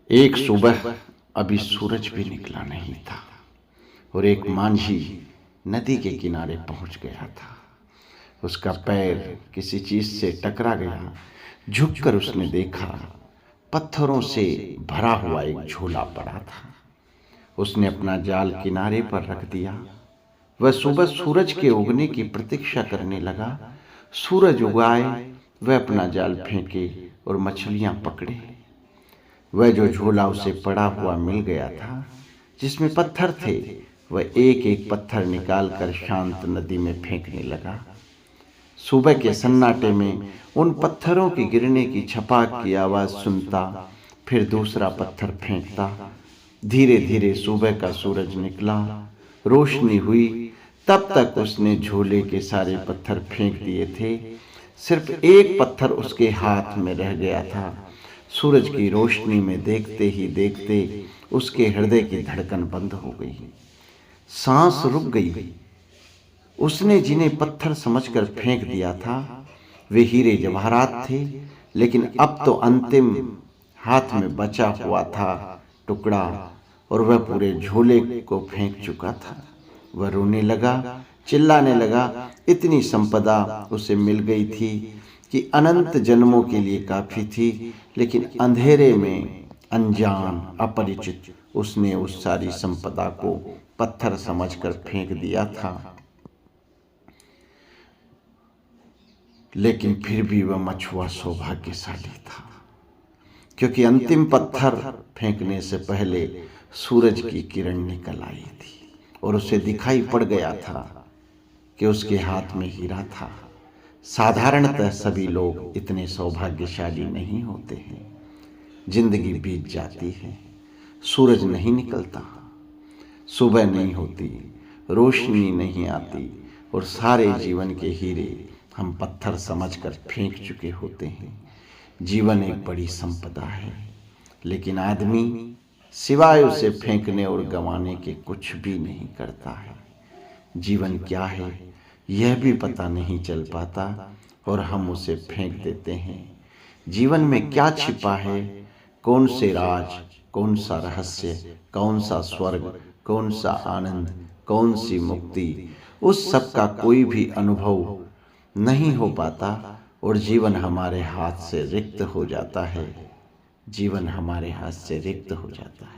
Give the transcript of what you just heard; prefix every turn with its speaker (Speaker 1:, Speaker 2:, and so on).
Speaker 1: एक सुबह अभी सूरज भी निकला नहीं था और एक मांझी नदी के किनारे पहुंच गया था। उसका पैर किसी चीज से टकरा गया। झुककर उसने देखा, पत्थरों से भरा हुआ एक झोला पड़ा था। उसने अपना जाल किनारे पर रख दिया। वह सुबह सूरज के उगने की प्रतीक्षा करने लगा। सूरज उगाए, वह अपना जाल फेंके और मछलियां पकड़े। वह जो झोला उसे पड़ा हुआ मिल गया था, जिसमें पत्थर थे, वह एक एक पत्थर निकालकर शांत नदी में फेंकने लगा। सुबह के सन्नाटे में उन पत्थरों के गिरने की छपाक की आवाज सुनता, फिर दूसरा पत्थर फेंकता। धीरे धीरे सुबह का सूरज निकला, रोशनी हुई। तब तक उसने झोले के सारे पत्थर फेंक दिए थे। सिर्फ एक पत्थर उसके हाथ में रह गया था। सूरज की रोशनी में देखते ही देखते उसके हृदय की धड़कन बंद हो गई, सांस रुक गई। उसने जिन्हें पत्थर समझकर फेंक दिया था, वे हीरे जवाहरात थे, लेकिन अब तो अंतिम हाथ में बचा हुआ था टुकड़ा, और वह पूरे झोले को फेंक चुका था। वह रोने लगा, चिल्लाने लगा। इतनी संपदा उसे मिल गई थी कि अनंत जन्मों के लिए काफी थी, लेकिन अंधेरे में अनजान अपरिचित उसने उस सारी संपदा को पत्थर समझकर फेंक दिया था। लेकिन फिर भी वह मछुआ सौभाग्यशाली था, क्योंकि अंतिम पत्थर फेंकने से पहले सूरज की किरण निकल आई थी और उसे दिखाई पड़ गया था कि उसके हाथ में हीरा था। साधारणतः सभी लोग इतने सौभाग्यशाली नहीं होते हैं। जिंदगी बीत जाती है, सूरज नहीं निकलता, सुबह नहीं होती, रोशनी नहीं आती, और सारे जीवन के हीरे हम पत्थर समझकर फेंक चुके होते हैं। जीवन एक बड़ी संपदा है, लेकिन आदमी सिवाय उसे फेंकने और गंवाने के कुछ भी नहीं करता है। जीवन क्या है यह भी पता नहीं चल पाता और हम उसे फेंक देते हैं। जीवन में क्या छिपा है, कौन से राज, कौन सा रहस्य, कौन सा स्वर्ग, कौन सा आनंद, कौन सी मुक्ति, उस सब का कोई भी अनुभव नहीं हो पाता और जीवन हमारे हाथ से रिक्त हो जाता है। जीवन हमारे हाथ से रिक्त हो जाता है।